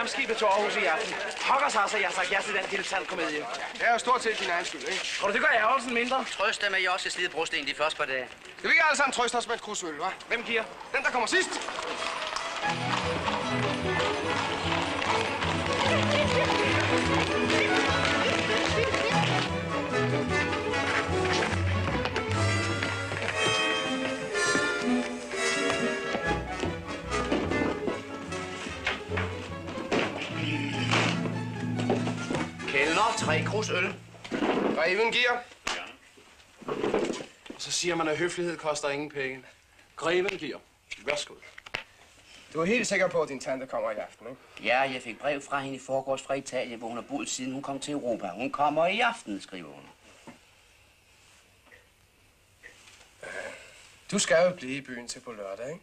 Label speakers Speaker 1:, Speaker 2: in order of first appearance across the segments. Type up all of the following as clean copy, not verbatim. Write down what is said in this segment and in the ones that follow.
Speaker 1: dammskibet til Aarhus i aften. Pokkers har så jeg sagt ja til den dilettantkomedie.
Speaker 2: Det er jo stort set din egen skyld, ikke?
Speaker 1: Tror du, det gør ærgelsen mindre?
Speaker 3: Trøst dem, at I også skal slide brosten de første par dage.
Speaker 2: Skal vi ikke alle sammen trøste os med et krus øl, hva'?
Speaker 1: Hvem giver?
Speaker 2: Den, der kommer sidst.
Speaker 3: Kælder, 3 krus øl.
Speaker 2: Greven giver.
Speaker 4: Og så siger man, at høflighed koster ingen penge. Greven giver. Værsgo.
Speaker 2: Du er helt sikker på, at din tante kommer i aften, ikke?
Speaker 3: Ja, jeg fik brev fra hende i forgårs fra Italien, hvor hun har boet siden hun kom til Europa. Hun kommer i aften, skriver hun.
Speaker 2: Du skal jo blive i byen til på lørdag, ikke?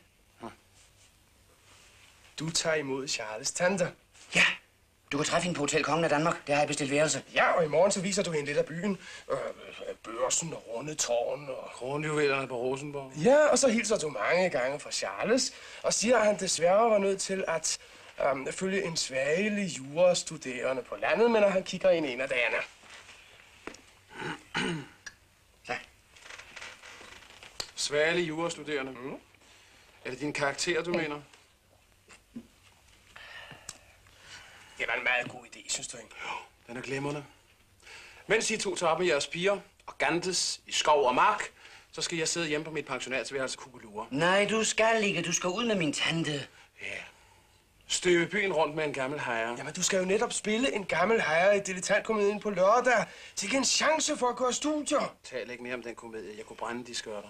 Speaker 2: Du tager imod Charles' tante.
Speaker 3: Ja, du kan træffe hende på Hotel Kongen af Danmark. Der har jeg bestilt værelse.
Speaker 2: Ja, og i morgen så viser du hende lidt af byen. Børsen og runde tårn og...
Speaker 4: Kronjuvelerne på Rosenborg.
Speaker 2: Ja, og så hilser du mange gange fra Charles og siger, at han desværre var nødt til at følge en svagelig jurastuderende på landet, men at han kigger ind en af dagene.
Speaker 3: Ja.
Speaker 4: Sværlig jurastuderende. Er det din karakter, du mener?
Speaker 2: Det var en meget god idé, synes du ikke?
Speaker 4: Jo, den er glimrende. Mens I to tager op med jeres piger og gantes i skov og mark, så skal jeg sidde hjemme på mit pensionatsværelse Kugelure.
Speaker 3: Nej, du skal ikke. Du skal ud med min tante.
Speaker 4: Ja. Støve byen rundt med en gammel herre.
Speaker 2: Jamen, du skal jo netop spille en gammel herre i dilettantkomedien på lørdag. Til en chance for at gøre studier.
Speaker 4: Tal ikke mere om den komedie. Jeg kunne brænde de skørter.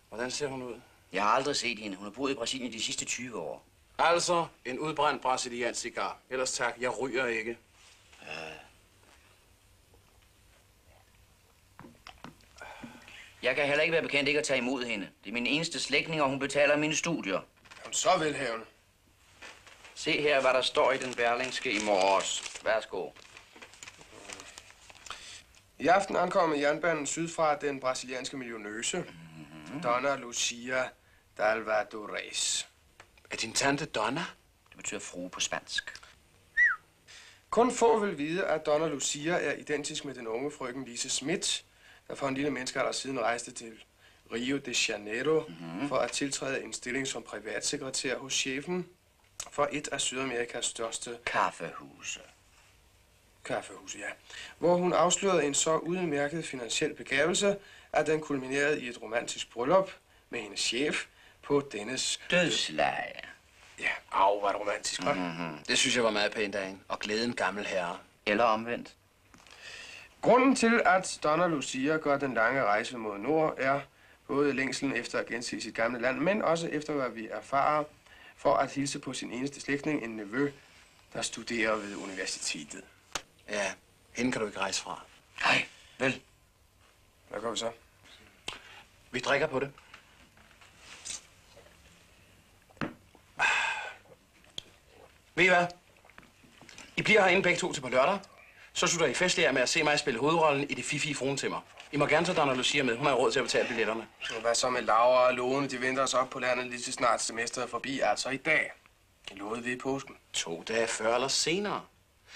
Speaker 4: Hvordan ser hun ud?
Speaker 3: Jeg har aldrig set hende. Hun har boet i Brasilien de sidste 20 år.
Speaker 4: Altså, en udbrændt brasiliansk cigar. Ellers tak, jeg ryger ikke.
Speaker 3: Jeg kan heller ikke være bekendt ikke at tage imod hende. Det er min eneste slægtning, og hun betaler mine studier.
Speaker 2: Jamen, så velhavende.
Speaker 3: Se her, hvad der står i den Berlingske i morges. Værsgo.
Speaker 2: I aften ankommer jernbanen sydfra den brasilianske millionøse, Donna Lucia Dalvadores.
Speaker 4: Er din tante Donna?
Speaker 3: Det betyder frue på spansk.
Speaker 2: Kun få vil vide, at Donna Lucia er identisk med den unge frøken Lise Schmidt, der for en lille menneskealder siden rejste til Rio de Janeiro for at tiltræde en stilling som privatsekretær hos chefen for et af Sydamerikas største
Speaker 3: kaffehuse.
Speaker 2: Ja. Hvor hun afslørede en så udmærket finansiel begavelse, at den kulminerede i et romantisk bryllup med hendes chef på dennes
Speaker 3: dødsleje.
Speaker 2: Ja, var det romantisk, hva'?
Speaker 4: Det synes jeg var meget pænt af hende. Og glæden gammel herre.
Speaker 3: Eller omvendt.
Speaker 2: Grunden til, at Donna Lucia gør den lange rejse mod nord, er både længslen efter at gense sit gamle land, men også efter, hvad vi erfarer, for at hilse på sin eneste slægtning, en nevø, der studerer ved universitetet.
Speaker 4: Ja, hende kan du ikke rejse fra.
Speaker 3: Nej, vel.
Speaker 2: Hvad gør vi så?
Speaker 4: Vi drikker på det. Ved I hvad? I bliver herinde begge to til på lørdag. Så slutter I festlig af med at se mig spille hovedrollen i Det Fifi Fruentimmer. I må gerne tage Donna Lucia med. Hun har råd til at betale billetterne.
Speaker 2: Hvad så med Laura og Lone? De venter os op på landet lige så snart semesteret er forbi. Altså i dag. Det lovede vi i påsken.
Speaker 4: 2 dage før eller senere.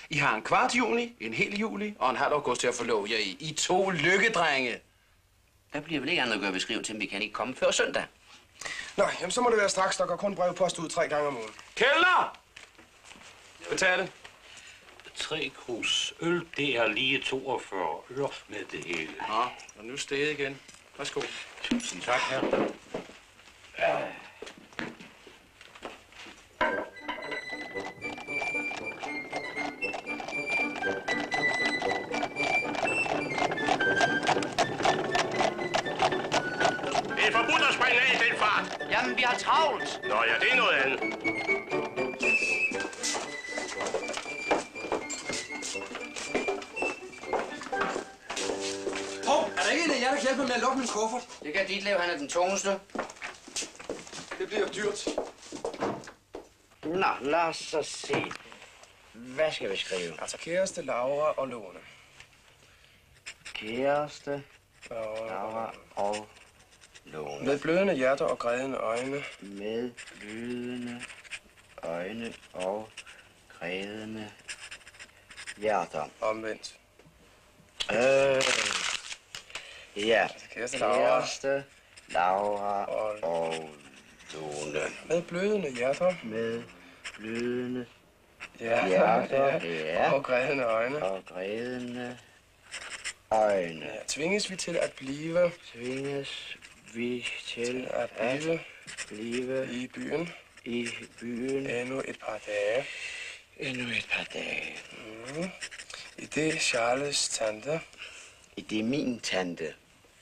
Speaker 4: I har en kvart juni, en hel juli og en halv august til at forlove jer i. I 2 lykkedrenge.
Speaker 3: Der bliver vel ikke andet at gøre beskrive til, vi kan ikke komme før søndag.
Speaker 2: Nå, jamen så må det være straks. Der går kun brevpost ud 3 gange om ugen.
Speaker 4: Kælder! Betale.
Speaker 5: 3 krus øl, det er lige 42 øre med det hele.
Speaker 4: Nå, og nu steget igen. Værsgo.
Speaker 5: Tusind tak, herre.
Speaker 6: Det er forbudt at springe af i den fart.
Speaker 3: Jamen, vi har travlt.
Speaker 6: Nå ja, det er noget andet.
Speaker 1: Er der ikke en af jer, der kan hjælpe med at lukke min kuffert?
Speaker 3: Det kan Ditlev, han er den tungeste.
Speaker 2: Det bliver dyrt.
Speaker 3: Nå, lad os så se. Hvad skal vi skrive?
Speaker 2: Altså kæreste, Laura og Lone.
Speaker 3: Kæreste, Laura og Lone.
Speaker 2: Med blødende hjerter og grædende øjne.
Speaker 3: Med blødende øjne og grædende hjerter.
Speaker 2: Omvendt.
Speaker 3: Ja.
Speaker 2: Kæreste Laura.
Speaker 3: Kæreste Laura og Lone.
Speaker 2: Med blødende hjerter.
Speaker 3: Med blødende
Speaker 2: Hjerter.
Speaker 3: ja.
Speaker 2: Og grædende øjne.
Speaker 3: Og grædende øjne.
Speaker 2: Ja, tvinges vi til at blive
Speaker 3: Tvinges vi til
Speaker 2: at
Speaker 3: blive
Speaker 2: i byen
Speaker 3: i byen
Speaker 2: endnu et par dage.
Speaker 3: endnu et par dage.
Speaker 2: I det Charles tante.
Speaker 3: I det min tante.
Speaker 2: Jeg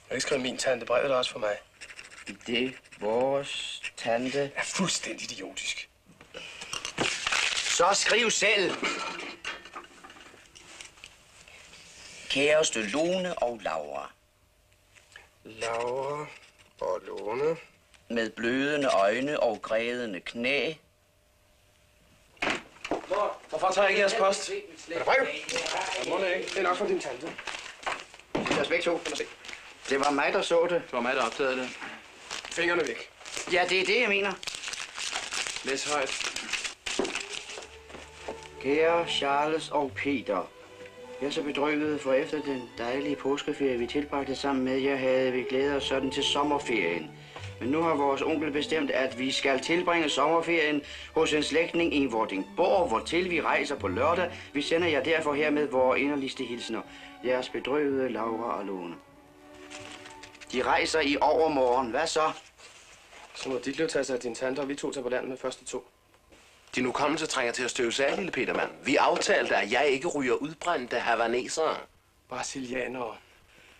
Speaker 2: har ikke skrevet min tante, brevet er også for mig.
Speaker 3: I det vores tante.
Speaker 2: Er fuldstændig idiotisk.
Speaker 3: Så skriv selv. Kæreste Lone og Laura.
Speaker 2: Laura og Lone.
Speaker 3: Med blødende øjne og grædende knæ.
Speaker 2: Hvorfor tager jeg ikke jeres post? Er der brev? Jeg må ikke. Det er nok fra din tante.
Speaker 3: Lad os begge to. Det var mig, der så det.
Speaker 4: Det var mig, der opdagede det.
Speaker 2: Fingrene væk.
Speaker 3: Ja, det er det, jeg mener.
Speaker 2: Læs højt.
Speaker 3: Kære Charles og Peter. Jeg er så bedrøvet, for efter den dejlige påskeferie, vi tilbragte sammen med jer, havde vi glædet os sådan til sommerferien. Men nu har vores onkel bestemt, at vi skal tilbringe sommerferien hos en slægtning i Vordingborg, hvortil vi rejser på lørdag. Vi sender jer derfor hermed vores inderligste hilsner. Jeres bedrøvede Laura og Lone. De rejser i overmorgen. Hvad så?
Speaker 2: Så må Ditlev tage sig af din tante, og vi to tager på land med første to.
Speaker 4: Din hukommelse trænger til at støve sig af, lille Petermand. Vi aftalte, at jeg ikke ryger udbrændte havanesere.
Speaker 2: Brasilianere.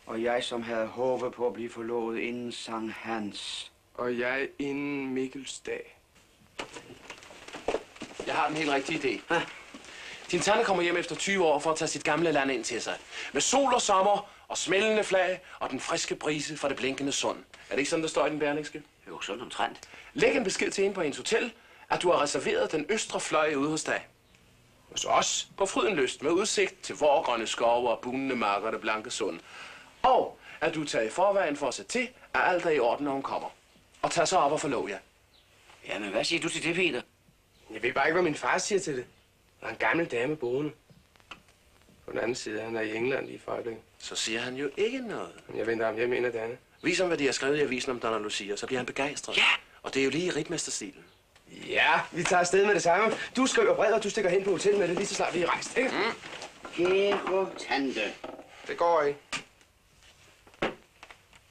Speaker 3: Og jeg, som havde håbet på at blive forlovet inden Sankt Hans.
Speaker 2: Og jeg inden Mikkelsdag.
Speaker 4: Jeg har den helt rigtige idé. Din tante kommer hjem efter 20 år for at tage sit gamle land ind til sig. Med sol og sommer og smældende flag og den friske brise fra det blinkende sund. Er det ikke sådan, der står i den Berlingske?
Speaker 3: Jo, sådan omtrent.
Speaker 4: Læg en besked til en på hendes hotel, at du har reserveret den østre fløj ude hos dig. Hos os på Frydenlyst med udsigt til vorgrønne skove og bunende marker og det blanke sund. Og at du tager i forvejen for at se til, at alt er i orden, når hun kommer. Og tager så op og forlov jer.
Speaker 3: Jamen, hvad siger du til det, Peter?
Speaker 2: Jeg ved bare ikke, hvad min far siger til det. Der er en gammel dame boende. På den anden side, han er i England lige for øjeblikket.
Speaker 4: Så siger han jo ikke noget.
Speaker 2: Men jeg venter ham hjem en af dagene.
Speaker 4: Vis ham, hvad de har skrevet i avisen om Donna Lucia, så bliver han begejstret.
Speaker 3: Ja!
Speaker 4: Og det er jo lige i ritmesterstilen.
Speaker 2: Ja, vi tager afsted med det samme. Du skriver brevet, og du stikker hen på hotel med det, lige så snart vi er rejst, ikke?
Speaker 3: Kære tante.
Speaker 2: Det går ikke.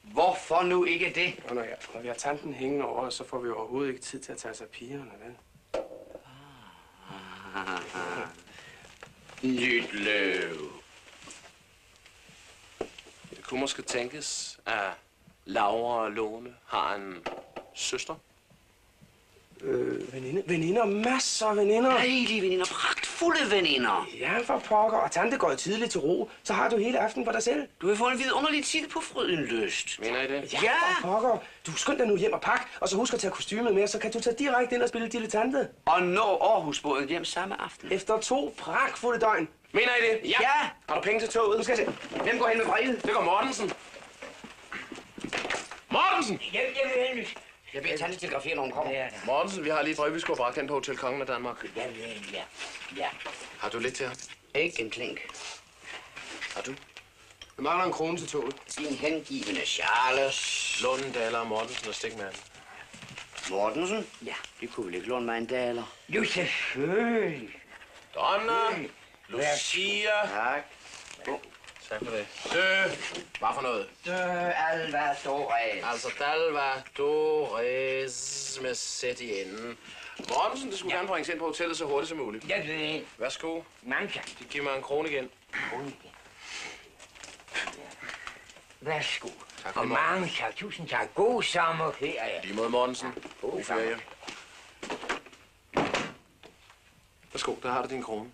Speaker 3: Hvorfor nu ikke det?
Speaker 2: Og når vi har tanten hængende over os, så får vi overhovedet ikke tid til at tage os af pigerne, vel?
Speaker 3: Ditlev.
Speaker 4: Det kunne måske tænkes, at Laura og Lone har en søster.
Speaker 2: Veninder, masser af veninder.
Speaker 3: Dejlige veninder, pragtfulde veninder.
Speaker 2: Ja, for pokker. Og tante går tidligt til ro, så har du hele aften for dig selv.
Speaker 3: Du vil få en vidunderlig tid på Frydenlyst.
Speaker 4: Mener I det?
Speaker 2: Ja, for pokker. Du skynd dig nu hjem og pak, og så husk at tage kostymet med, så kan du tage direkte ind og spille dilettante.
Speaker 3: Og nå Aarhusbåden hjem samme aften.
Speaker 2: Efter 2 pragtfulde døgn.
Speaker 4: Mener I det?
Speaker 3: Ja!
Speaker 4: Har du penge til toget?
Speaker 2: Nu skal jeg se.
Speaker 3: Hvem går hen med brevet?
Speaker 4: Det går Mortensen. Mortensen!
Speaker 3: Jeg beder tante telegrafere, når hun kommer.
Speaker 4: Mortensen, vi har lige et brev, vi skulle have bragt hen på Hotel Kongen af Danmark.
Speaker 3: Ja.
Speaker 4: Har du lidt til ham?
Speaker 3: Ikke en klink.
Speaker 4: Har du?
Speaker 2: Vi mangler en krone til toget.
Speaker 3: Din hengivende Charles.
Speaker 4: Lunden, Daler og Mortensen og Stikmanden.
Speaker 3: Mortensen? Ja. Det kunne vel ikke låne mig en daler? Jo, selvfølgelig.
Speaker 4: Donna, Lucia.
Speaker 3: Tak.
Speaker 4: Tak for det. Hvad for noget?
Speaker 3: Alvadores.
Speaker 4: Altså, Dalvadores med sæt i enden. Mortensen, det skulle gerne bringes ind på hotellet så hurtigt som muligt.
Speaker 3: Jeg ved.
Speaker 4: Værsgo.
Speaker 3: Mange tak.
Speaker 4: De giver mig en krone igen.
Speaker 3: Værsgo.
Speaker 4: Tak for
Speaker 3: Og
Speaker 4: det,
Speaker 3: mange tak. Tusind tak. God sommerferie.
Speaker 4: Lige mod Mortensen. God ferie. Værsgo, der har du din krone.